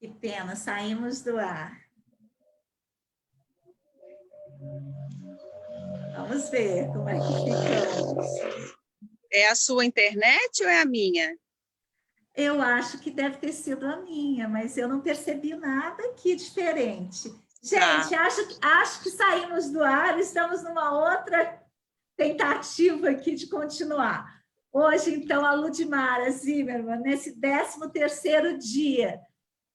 Que pena, saímos do ar. Vamos ver como é que ficamos. É a sua internet ou é a minha? Eu acho que deve ter sido a minha, mas eu não percebi nada aqui diferente. Tá. Gente, acho que saímos do ar, estamos numa outra tentativa aqui de continuar. Hoje, então, a Ludmara Zimmermann, nesse 13º dia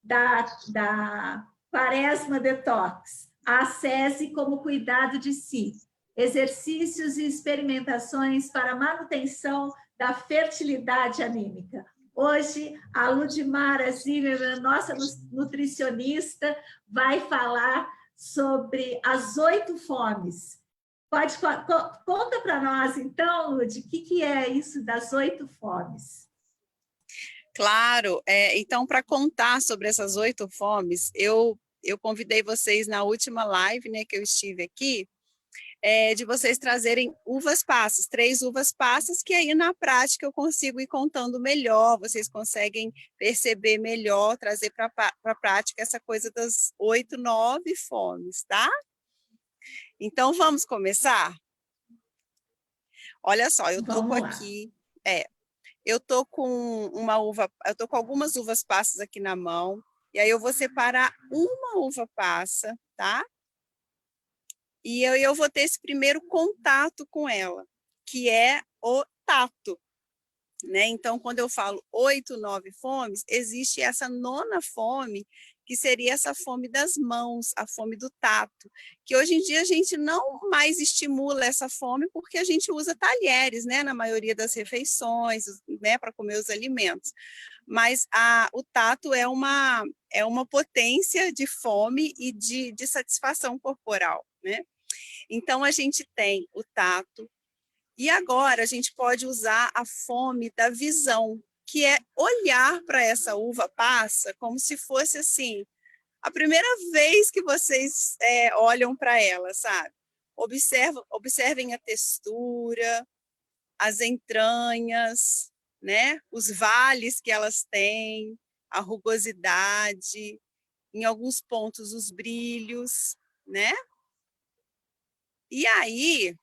da Quaresma Detox, a SESI como cuidado de si, exercícios e experimentações para manutenção da fertilidade anímica. Hoje, a Ludmara Zimmermann, nossa nutricionista, vai falar sobre as 8 fomes. Conta para nós, então, Lud, o que é isso das 8 fomes? Claro, então, para contar sobre essas 8 fomes, eu convidei vocês na última live, né, que eu estive aqui, de vocês trazerem uvas passas, 3 uvas passas, que aí na prática eu consigo ir contando melhor, vocês conseguem perceber melhor, trazer para a prática essa coisa das 8, 9 fomes, tá? Então, vamos começar? Olha só, eu tô com Vamos lá. aqui, eu tô com eu tô com algumas uvas passas aqui na mão, e aí eu vou separar uma uva passa, tá? E eu vou ter esse primeiro contato com ela, que é o tato, né? Então, quando eu falo 8, 9 fomes, existe essa 9ª fome, que seria essa fome das mãos, a fome do tato, que hoje em dia a gente não mais estimula essa fome porque a gente usa talheres, né, na maioria das refeições, né, para comer os alimentos. Mas o tato é uma potência de fome e de satisfação corporal, né? Então, a gente tem o tato, e agora a gente pode usar a fome da visão, que é olhar para essa uva passa como se fosse assim, a primeira vez que vocês olham para ela, sabe? Observem a textura, as entranhas, né? Os vales que elas têm, a rugosidade, em alguns pontos os brilhos, né? E aí,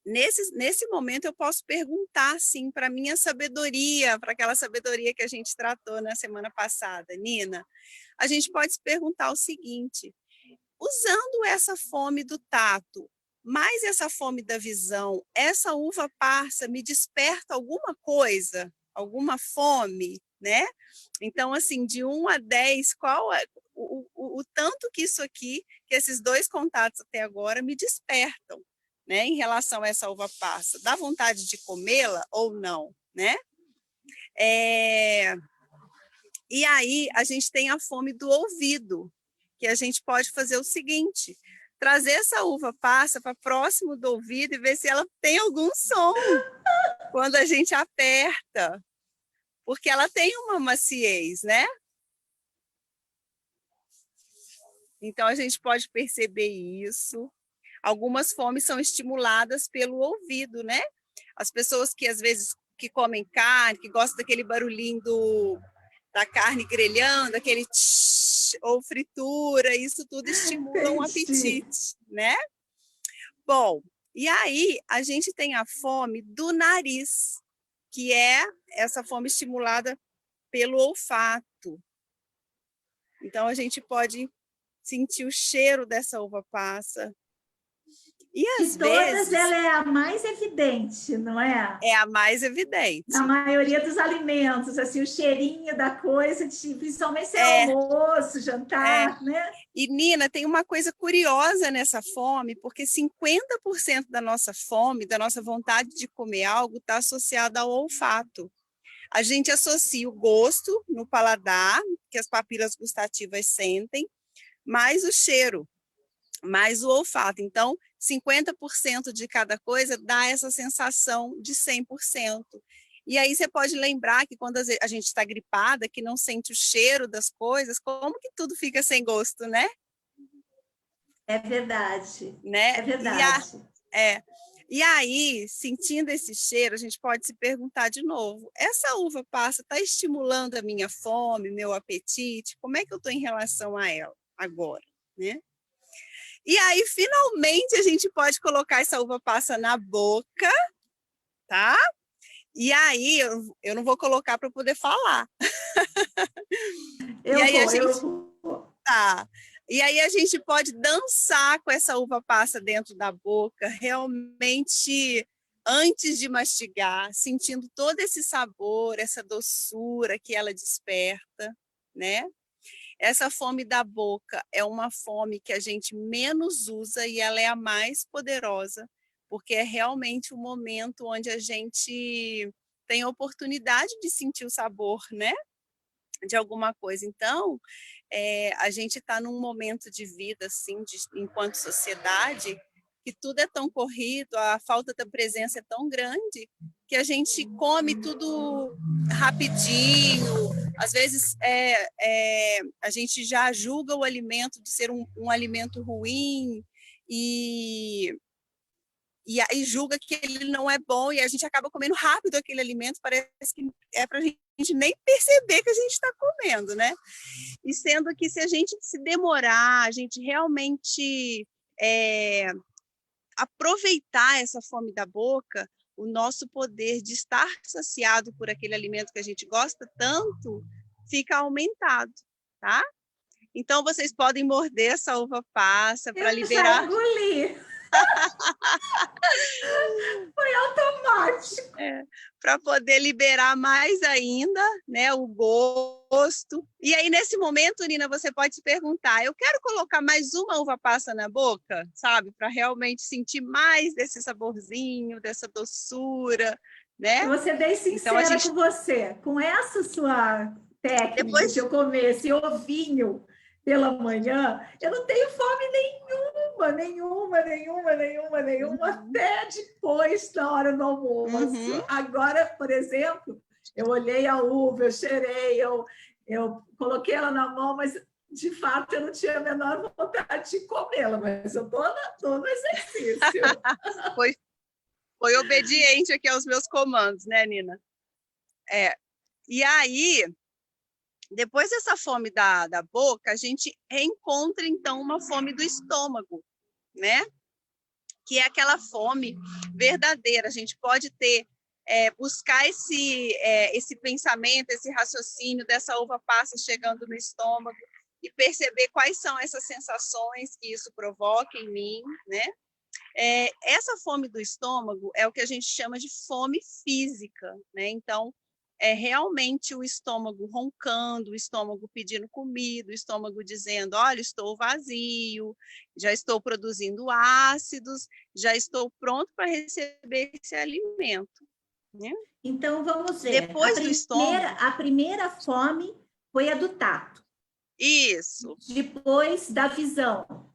nesse momento eu posso perguntar assim para minha sabedoria, para aquela sabedoria que a gente tratou na semana passada, Nina, a gente pode se perguntar o seguinte: usando essa fome do tato, mais essa fome da visão, essa uva passa me desperta alguma coisa, alguma fome, né? Então, assim, de 1 a 10, qual é o tanto que isso aqui, que esses 2 contatos até agora me despertam, né, em relação a essa uva passa? Dá vontade de comê-la ou não, né? E aí a gente tem a fome do ouvido, que a gente pode fazer o seguinte: trazer essa uva passa para próximo do ouvido e ver se ela tem algum som quando a gente aperta, porque ela tem uma maciez, né? Então a gente pode perceber isso. Algumas fomes são estimuladas pelo ouvido, né? As pessoas que às vezes que comem carne, que gostam daquele barulhinho da carne grelhando, aquele tsh, ou fritura, isso tudo estimula um Entendi. apetite, né? Bom, e aí a gente tem a fome do nariz, que é essa fome estimulada pelo olfato. Então a gente pode sentir o cheiro dessa uva passa. E De às todas, vezes ela é a mais evidente, não é? é a mais Na evidente. maioria dos alimentos, assim, o cheirinho da coisa, principalmente se é É, almoço, é. jantar, né? E, Nina, tem uma coisa curiosa nessa fome, porque 50% da nossa fome, da nossa vontade de comer algo, está associada ao olfato. A gente associa o gosto no paladar, que as papilas gustativas sentem, mais o cheiro, mais o olfato. Então, 50% de cada coisa dá essa sensação de 100%. E aí você pode lembrar que quando a gente está gripada, que não sente o cheiro das coisas, como que tudo fica sem gosto, né? É verdade, Né? é verdade. É. E aí, sentindo esse cheiro, a gente pode se perguntar de novo: essa uva passa está estimulando a minha fome, meu apetite? Como é que eu estou em relação a ela agora, né? E aí, finalmente, a gente pode colocar essa uva passa na boca, tá? E aí, eu não vou colocar para poder falar. E aí a gente tá. E aí a gente pode dançar com essa uva passa dentro da boca, realmente antes de mastigar, sentindo todo esse sabor, essa doçura que ela desperta, né? Essa fome da boca é uma fome que a gente menos usa e ela é a mais poderosa, porque é realmente o momento onde a gente tem a oportunidade de sentir o sabor, né? De alguma coisa. Então, a gente está num momento de vida, assim, enquanto sociedade, que tudo é tão corrido, a falta da presença é tão grande, que a gente come tudo rapidinho, às vezes a gente já julga o alimento de ser um alimento ruim, e aí julga que ele não é bom, e a gente acaba comendo rápido aquele alimento, parece que é para a gente nem perceber que a gente está comendo, né? E sendo que se a gente se demorar, a gente realmente aproveitar essa fome da boca, o nosso poder de estar saciado por aquele alimento que a gente gosta tanto fica aumentado, tá? Então, vocês podem morder essa uva passa para liberar... Eu já engoli. Foi automático. Para poder liberar mais ainda, né, o gosto. E aí, nesse momento, Nina, você pode se perguntar: eu quero colocar mais uma uva passa na boca, sabe? Para realmente sentir mais desse saborzinho, dessa doçura, né? Eu vou ser bem sincera então, com você. Com essa sua técnica de eu comer esse ovinho pela manhã, eu não tenho fome nenhuma, até depois, na hora do almoço. Agora, por exemplo, eu olhei a uva, eu cheirei, eu coloquei ela na mão, mas de fato eu não tinha a menor vontade de comê-la, mas eu estou no exercício. Foi obediente aqui aos meus comandos, né, Nina? E aí, depois dessa fome da boca, a gente reencontra, então, uma fome do estômago, né? Que é aquela fome verdadeira. A gente pode buscar esse pensamento, esse raciocínio dessa uva passa chegando no estômago e perceber quais são essas sensações que isso provoca em mim, né? Essa fome do estômago é o que a gente chama de fome física, né? Então, é realmente o estômago roncando, o estômago pedindo comida, o estômago dizendo: olha, estou vazio, já estou produzindo ácidos, já estou pronto para receber esse alimento, né? Então, vamos ver. Depois do estômago... A primeira fome foi a do tato. Isso. Depois da visão.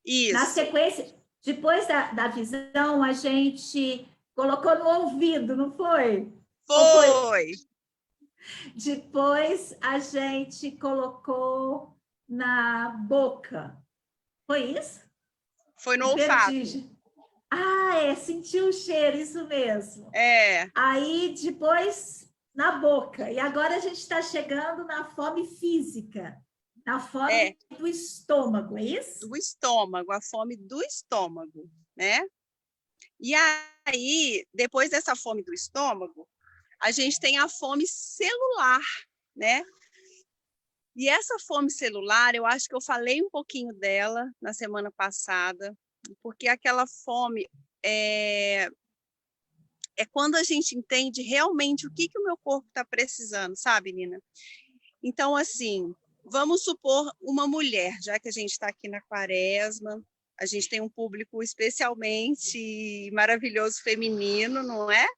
Isso. Na sequência, depois da visão, a gente colocou no ouvido, não foi? Foi. Depois a gente colocou na boca. Foi isso? Foi no olfato. Sentiu o cheiro, isso mesmo. É. Aí depois na boca. E agora a gente está chegando na fome física, na fome do estômago, é isso? Do estômago, a fome do estômago, né? E aí, depois dessa fome do estômago, a gente tem a fome celular, né? E essa fome celular, eu acho que eu falei um pouquinho dela na semana passada, porque aquela fome é quando a gente entende realmente o que o meu corpo está precisando, sabe, Nina? Então, assim, vamos supor uma mulher, já que a gente está aqui na Quaresma, a gente tem um público especialmente maravilhoso feminino, não é?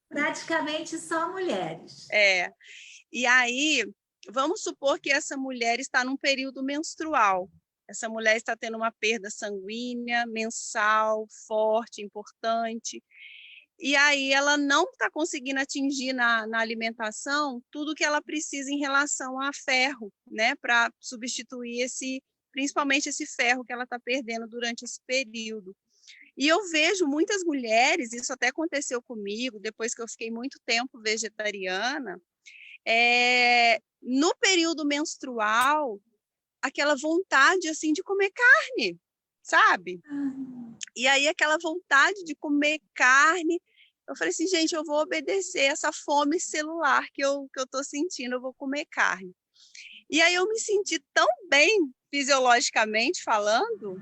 Praticamente só mulheres. E aí, vamos supor que essa mulher está num período menstrual. Essa mulher está tendo uma perda sanguínea, mensal, forte, importante. E aí ela não está conseguindo atingir na alimentação tudo que ela precisa em relação a ferro, né? Para substituir principalmente esse ferro que ela está perdendo durante esse período. E eu vejo muitas mulheres, isso até aconteceu comigo, depois que eu fiquei muito tempo vegetariana, no período menstrual, aquela vontade assim de comer carne, sabe? E aí aquela vontade de comer carne, eu falei assim, gente, eu vou obedecer essa fome celular que eu tô sentindo, eu vou comer carne. E aí eu me senti tão bem, fisiologicamente falando,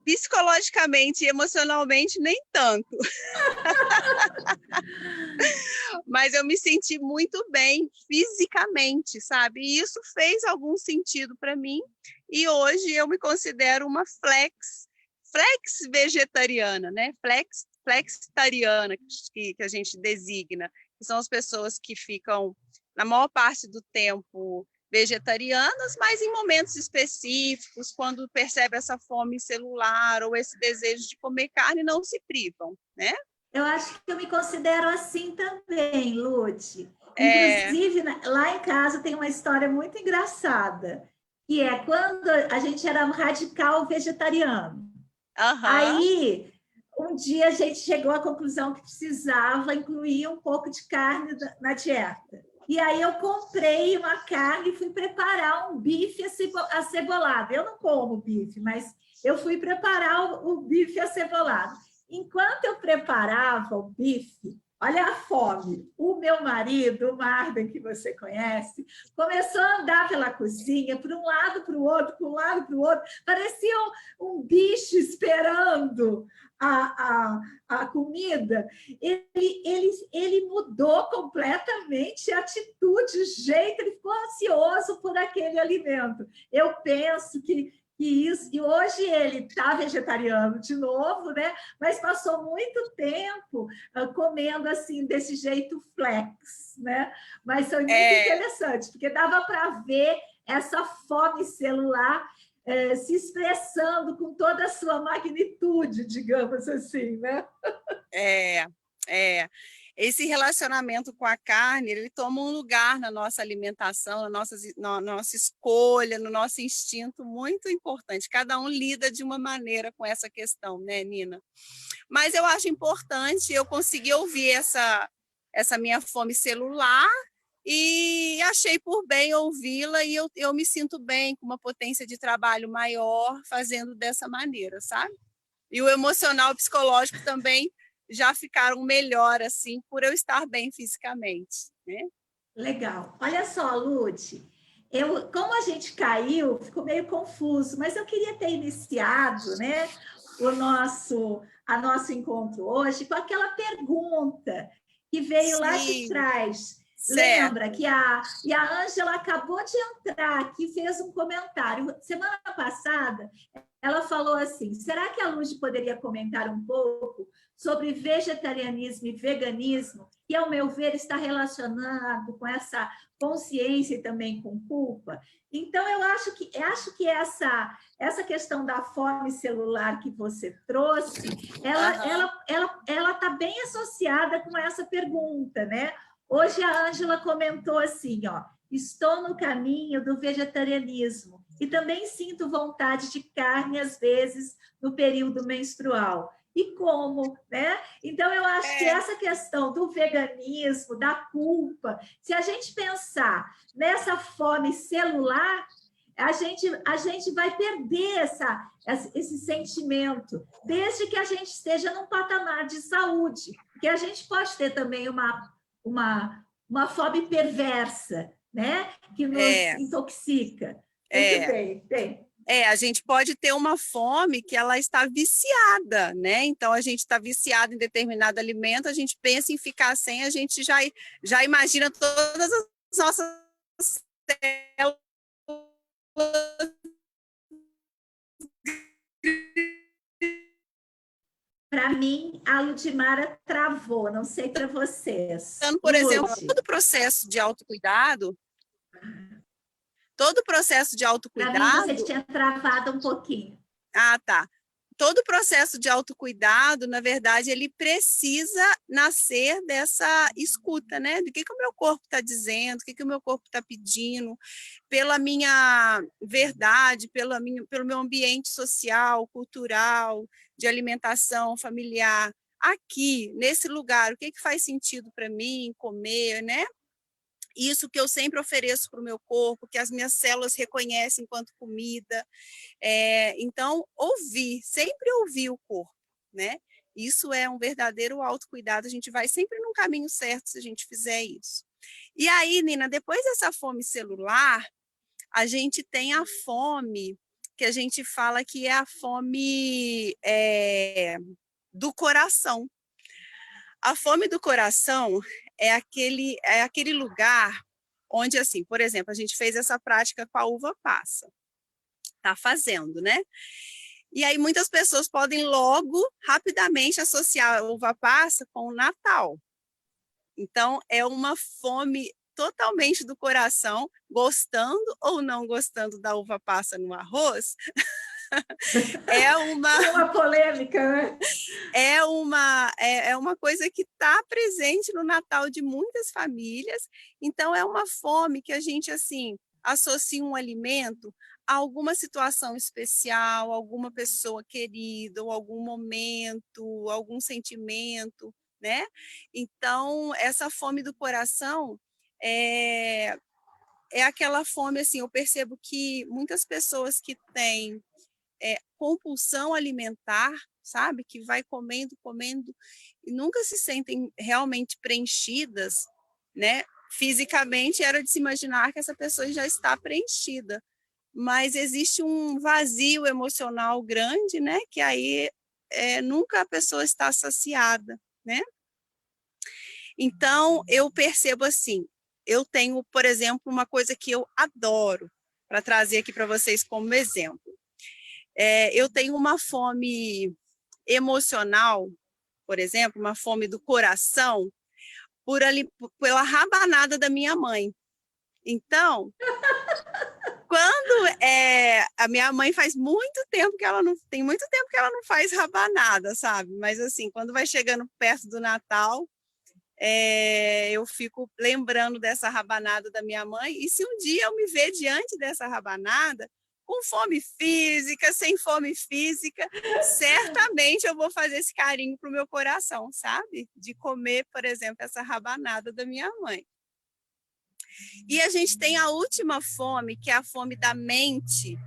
psicologicamente e emocionalmente nem tanto. Mas eu me senti muito bem fisicamente, sabe? E isso fez algum sentido para mim. E hoje eu me considero uma flex vegetariana, né? Flexitariana, que a gente designa, que são as pessoas que ficam, na maior parte do tempo, vegetarianas, mas em momentos específicos, quando percebe essa fome celular ou esse desejo de comer carne, não se privam, né? Eu acho que eu me considero assim também, Lute. Inclusive, lá em casa tem uma história muito engraçada, que é quando a gente era radical vegetariano. Aí, um dia a gente chegou à conclusão que precisava incluir um pouco de carne na dieta. E aí eu comprei uma carne e fui preparar um bife acebolado. Eu não como bife, mas eu fui preparar o bife acebolado. Enquanto eu preparava o bife, olha a fome, o meu marido, o Marden, que você conhece, começou a andar pela cozinha, para um lado, para o outro, para um lado, para o outro, parecia um bicho esperando a comida. Ele mudou completamente a atitude, o jeito, ele ficou ansioso por aquele alimento. Eu penso que isso, e hoje ele está vegetariano de novo, né? Mas passou muito tempo comendo assim, desse jeito flex, né? Mas foi muito interessante, porque dava para ver essa fome celular se expressando com toda a sua magnitude, digamos assim, né? Esse relacionamento com a carne, ele toma um lugar na nossa alimentação, na nossa escolha, no nosso instinto muito importante. Cada um lida de uma maneira com essa questão, né, Nina? Mas eu acho importante eu conseguir ouvir essa minha fome celular e achei por bem ouvi-la e eu me sinto bem, com uma potência de trabalho maior, fazendo dessa maneira, sabe? E o emocional, o psicológico também já ficaram melhor, assim, por eu estar bem fisicamente, né? Legal. Olha só, Lute, como a gente caiu, ficou meio confuso, mas eu queria ter iniciado, né, a nosso encontro hoje com aquela pergunta que veio lá de trás. Certo. Lembra que a Ângela acabou de entrar aqui, fez um comentário. Semana passada, ela falou assim, será que a Luz poderia comentar um pouco sobre vegetarianismo e veganismo, que, ao meu ver, está relacionado com essa consciência e também com culpa? Então, eu acho que essa questão da fome celular que você trouxe, ela está bem associada com essa pergunta, né? Hoje a Ângela comentou assim, ó, estou no caminho do vegetarianismo e também sinto vontade de carne às vezes no período menstrual. E como, né? Então, eu acho que essa questão do veganismo, da culpa, se a gente pensar nessa fome celular, a gente vai perder esse sentimento, desde que a gente esteja num patamar de saúde, porque a gente pode ter também uma fome perversa, né? Que nos intoxica. Muito bem. A gente pode ter uma fome que ela está viciada, né? Então, a gente está viciado em determinado alimento, a gente pensa em ficar sem, a gente já imagina todas as nossas células Para mim, a Ludmara travou, não sei para vocês. Então, por exemplo, todo o processo de autocuidado. Para mim, você tinha travado um pouquinho. Ah, tá. Todo o processo de autocuidado, na verdade, ele precisa nascer dessa escuta, né? Do que o meu corpo está dizendo, o que o meu corpo está pedindo, pela minha verdade, pelo meu ambiente social, cultural, de alimentação familiar, aqui, nesse lugar, o que faz sentido para mim comer, né? Isso que eu sempre ofereço para o meu corpo, que as minhas células reconhecem enquanto comida. Então, sempre ouvir o corpo, né? Isso é um verdadeiro autocuidado, a gente vai sempre num caminho certo se a gente fizer isso. E aí, Nina, depois dessa fome celular, a gente tem a fome, que a gente fala que é a fome do coração. A fome do coração é aquele lugar onde, assim, por exemplo, a gente fez essa prática com a uva passa. Está fazendo, né? E aí muitas pessoas podem logo, rapidamente, associar a uva passa com o Natal. Então, é uma fome totalmente do coração, gostando ou não gostando da uva passa no arroz. É uma polêmica, né? É uma coisa que está presente no Natal de muitas famílias. Então, é uma fome que a gente, assim, associa um alimento a alguma situação especial, alguma pessoa querida, ou algum momento, algum sentimento, né? Então, essa fome do coração é aquela fome, assim, eu percebo que muitas pessoas que têm compulsão alimentar, sabe? Que vai comendo, comendo, e nunca se sentem realmente preenchidas, né? Fisicamente, era de se imaginar que essa pessoa já está preenchida, mas existe um vazio emocional grande, né? Que aí nunca a pessoa está saciada, né? Então, eu percebo assim, eu tenho, por exemplo, uma coisa que eu adoro, para trazer aqui para vocês como exemplo. Eu tenho uma fome emocional, por exemplo, uma fome do coração, pela rabanada da minha mãe. Então, quando a minha mãe faz muito tempo que ela não tem muito tempo que ela não faz rabanada, sabe? Mas assim, quando vai chegando perto do Natal, eu fico lembrando dessa rabanada da minha mãe. E se um dia eu me ver diante dessa rabanada, com fome física, sem fome física, certamente eu vou fazer esse carinho para o meu coração, sabe? De comer, por exemplo, essa rabanada da minha mãe. E a gente tem a última fome, que é a fome da mente,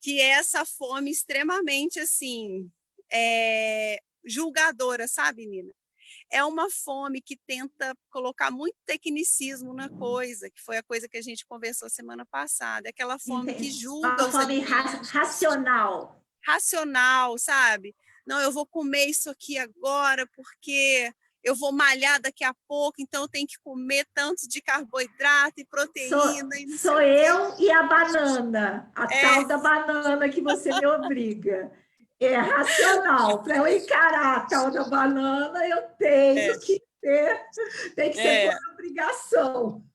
que é essa fome extremamente, assim, julgadora, sabe, Nina? É uma fome que tenta colocar muito tecnicismo na coisa, que foi a coisa que a gente conversou semana passada. É aquela fome que julga uma os fome alimentos. racional. Racional, sabe? Não, eu vou comer isso aqui agora porque eu vou malhar daqui a pouco, então eu tenho que comer tanto de carboidrato e proteína e não sei sou o quê. eu e a banana, a tal da banana que você me obriga. É racional. Para eu encarar a tal da banana, eu tenho que tem que ser por obrigação.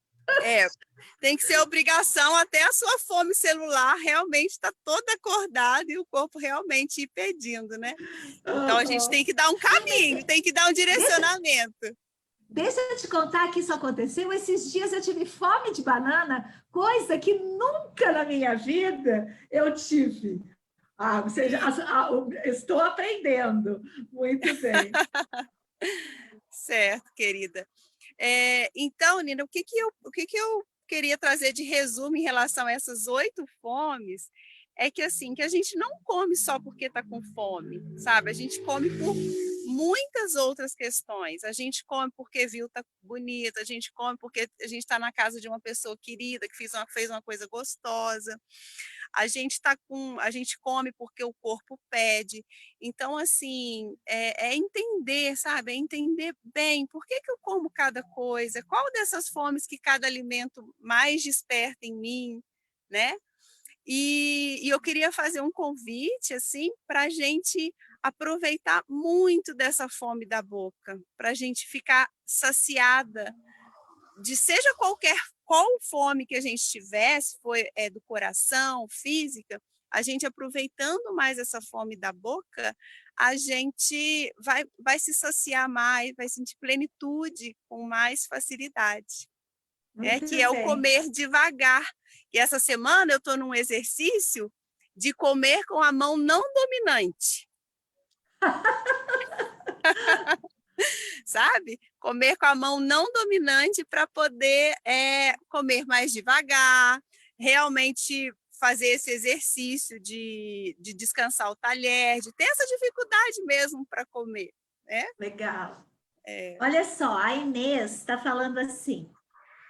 Tem que ser obrigação até a sua fome celular realmente estar toda acordada e o corpo realmente ir pedindo, né? Então a gente tem que dar um caminho, tem que dar um direcionamento. Deixa eu te contar que isso aconteceu. Esses dias eu tive fome de banana, coisa que nunca na minha vida eu tive. Ou seja, estou aprendendo. Muito bem. Certo, querida. Então, Nina, o que eu queria trazer de resumo em relação a essas 8 fomes é que, assim, que a gente não come só porque está com fome, sabe? A gente come por muitas outras questões. A gente come porque viu tá bonito, a gente come porque a gente está na casa de uma pessoa querida que fez uma coisa gostosa. A gente come porque o corpo pede. Então, assim, é entender, sabe? É entender bem por que eu como cada coisa, qual dessas fomes que cada alimento mais desperta em mim, né? E eu queria fazer um convite, assim, para a gente aproveitar muito dessa fome da boca, para a gente ficar saciada de seja qual fome que a gente tivesse, foi do coração, física, a gente aproveitando mais essa fome da boca, a gente vai se saciar mais, vai sentir plenitude com mais facilidade. Que é o comer devagar. E essa semana eu estou num exercício de comer com a mão não dominante. Sabe? Comer com a mão não dominante para poder comer mais devagar, realmente fazer esse exercício de descansar o talher, de ter essa dificuldade mesmo para comer, né? Legal. Olha só, a Inês está falando assim: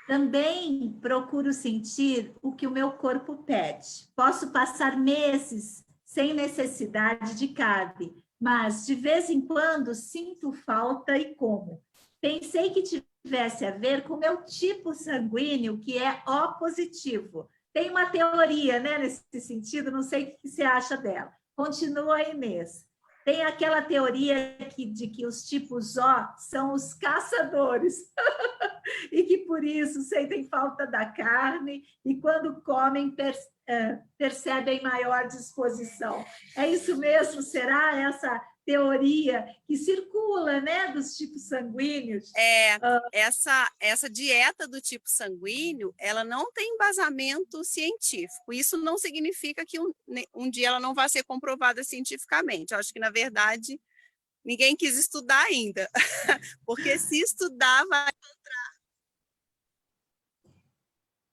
também procuro sentir o que o meu corpo pede. Posso passar meses sem necessidade de carne, mas de vez em quando sinto falta e como. Pensei que tivesse a ver com o meu tipo sanguíneo, que é O positivo. Tem uma teoria, né, nesse sentido, não sei o que você acha dela. Continua, Inês. Tem aquela teoria de que os tipos O são os caçadores e que por isso sentem falta da carne e quando comem percebem maior disposição. É isso mesmo? Será essa teoria que circula, né, dos tipos sanguíneos? Essa dieta do tipo sanguíneo, ela não tem embasamento científico. Isso não significa que um dia ela não vai ser comprovada cientificamente. Eu acho que, na verdade, ninguém quis estudar ainda, porque se estudar vai encontrar...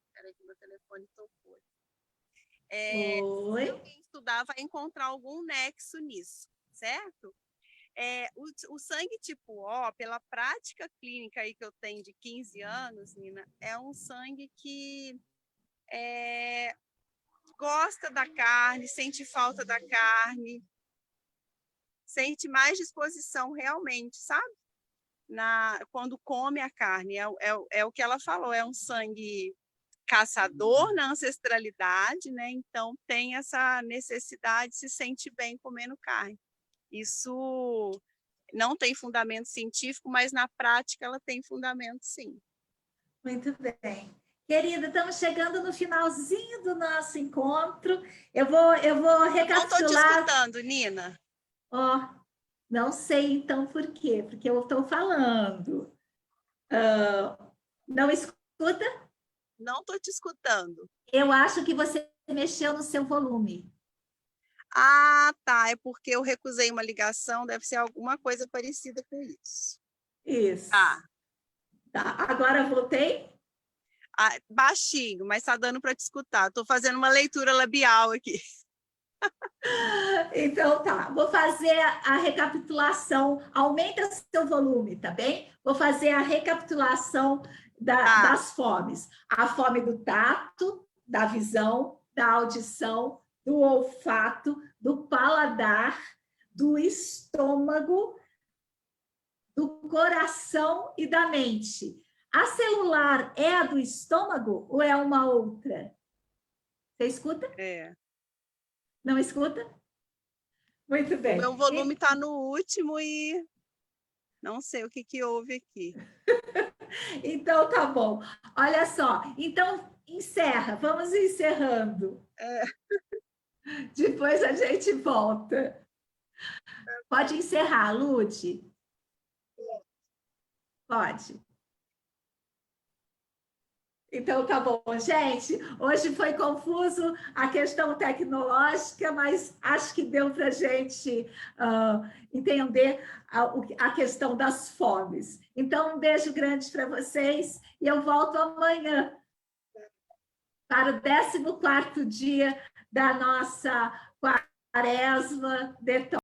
Espera aí que meu telefone tocou. Se alguém estudar, vai encontrar algum nexo nisso, certo? O sangue tipo O, pela prática clínica aí que eu tenho de 15 anos, Nina, é um sangue que gosta da carne, sente falta da carne, sente mais disposição realmente, sabe? Quando come a carne. É o que ela falou, é um sangue caçador na ancestralidade, né? Então tem essa necessidade, se sente bem comendo carne. Isso não tem fundamento científico, mas na prática ela tem fundamento, sim. Muito bem. Querida, estamos chegando no finalzinho do nosso encontro. Eu vou recapitular... Não estou te escutando, Nina. Não sei, então, por quê? Porque eu estou falando. Não escuta? Não estou te escutando. Eu acho que você mexeu no seu volume. Ah, tá. É porque eu recusei uma ligação, deve ser alguma coisa parecida com isso. Isso. Tá. Agora voltei? Baixinho, mas está dando para te escutar. Estou fazendo uma leitura labial aqui. Então tá, vou fazer a recapitulação. Aumenta seu volume, tá bem? Vou fazer a recapitulação das fomes. A fome do tato, da visão, da audição, do olfato, do paladar, do estômago, do coração e da mente. A celular é a do estômago ou é uma outra? Você escuta? Não escuta? Muito bem. O meu volume está no último e não sei o que houve aqui. Então, tá bom. Olha só. Então, encerra. Vamos encerrando. Depois a gente volta. Pode encerrar, Lud? Pode. Então, tá bom, gente. Hoje foi confuso a questão tecnológica, mas acho que deu para a gente entender a questão das fomes. Então, um beijo grande para vocês e eu volto amanhã para o 14º dia da nossa quaresma detox.